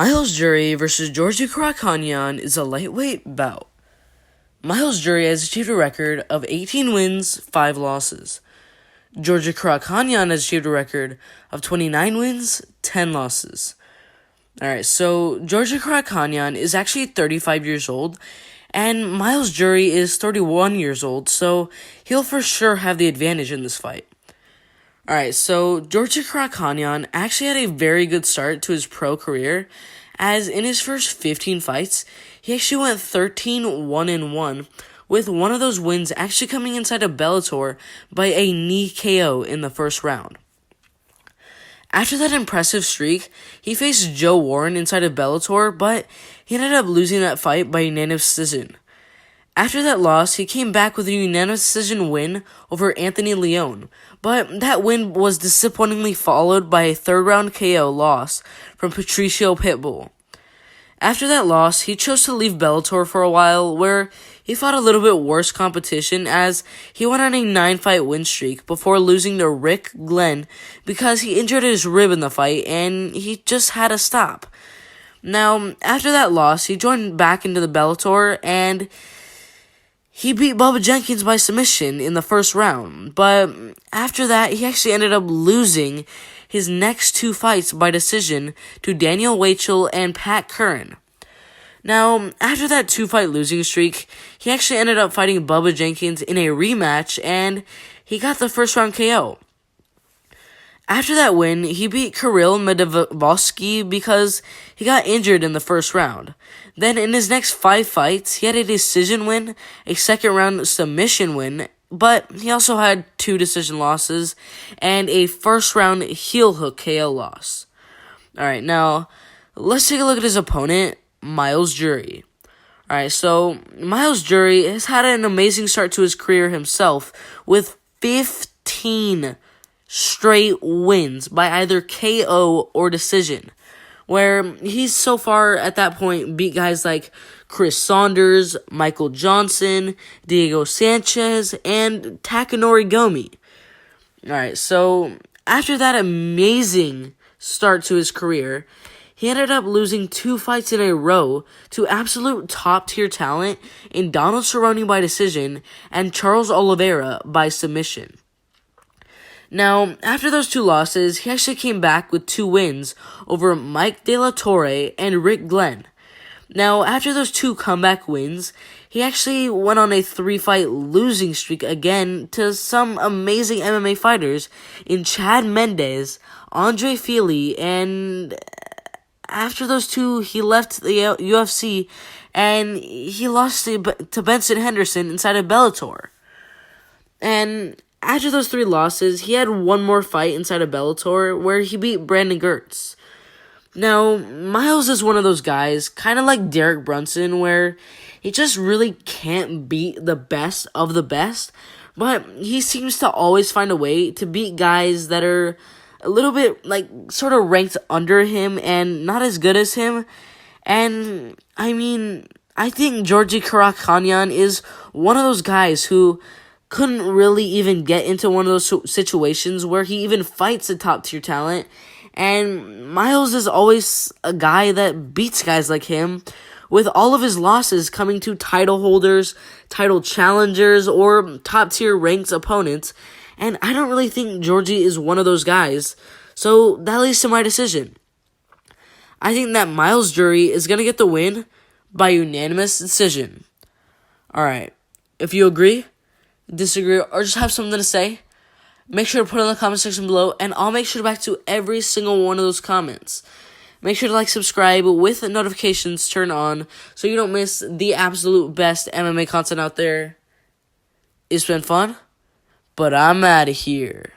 Myles Jury versus Georgi Karakhanyan is a lightweight bout. Myles Jury has achieved a record of 18 wins, 5 losses. Georgi Karakhanyan has achieved a record of 29 wins, 10 losses. Alright, so Georgi Karakhanyan is actually 35 years old, and Myles Jury is 31 years old, so he'll for sure have the advantage in this fight. Alright, so Georgi Karakhanyan actually had a very good start to his pro career, as in his first 15 fights, he actually went 13-1-1, with one of those wins actually coming inside of Bellator by a knee KO in the first round. After that impressive streak, he faced Joe Warren inside of Bellator, but he ended up losing that fight by unanimous decision. After that loss, he came back with a unanimous decision win over Anthony Leone, but that win was disappointingly followed by a third-round KO loss from Patricio Pitbull. After that loss, he chose to leave Bellator for a while, where he fought a little bit worse competition as he went on a 9-fight win streak before losing to Rick Glenn because he injured his rib in the fight and he just had to stop. Now, after that loss, he joined back into the Bellator and he beat Bubba Jenkins by submission in the first round, but after that, he actually ended up losing his next 2 fights by decision to Daniel Weichel and Pat Curran. Now, after that 2-fight losing streak, he actually ended up fighting Bubba Jenkins in a rematch, and he got the first-round KO. After that win, he beat Kirill Medvedevsky because he got injured in the first round. Then in his next 5 fights, he had a decision win, a second-round submission win, but he also had 2 decision losses and a first-round heel hook KO loss. Alright, now, let's take a look at his opponent, Myles Jury. Alright, so Myles Jury has had an amazing start to his career himself with 15 straight wins by either KO or decision, where he's so far at that point beat guys like Chris Saunders, Michael Johnson, Diego Sanchez, and Takanori Gomi. Alright, so after that amazing start to his career, he ended up losing 2 fights in a row to absolute top-tier talent in Donald Cerrone by decision and Charles Oliveira by submission. Now, after those 2 losses, he actually came back with 2 wins over Mike De La Torre and Rick Glenn. Now, after those 2 comeback wins, he actually went on a 3-fight losing streak again to some amazing MMA fighters in Chad Mendes, Andre Fili, and after those 2, he left the UFC and he lost to Benson Henderson inside of Bellator. And after those 3 losses, he had 1 more fight inside of Bellator where he beat Brandon Gertz. Now, Myles is one of those guys, kind of like Derek Brunson, where he just really can't beat the best of the best, but he seems to always find a way to beat guys that are a little bit, sort of ranked under him and not as good as him. And, I think Georgi Karakhanyan is one of those guys who couldn't really even get into one of those situations where he even fights a top-tier talent. And Myles is always a guy that beats guys like him, with all of his losses coming to title holders, title challengers, or top-tier ranked opponents. And I don't really think Georgi is one of those guys, so that leads to my decision. I think that Myles Jury is going to get the win by unanimous decision. Alright, if you agree, disagree, or just have something to say, make sure to put it in the comment section below, and I'll make sure to back to every single one of those comments. Make sure to subscribe with the notifications turned on so you don't miss the absolute best MMA content out there. It's been fun, but I'm out of here.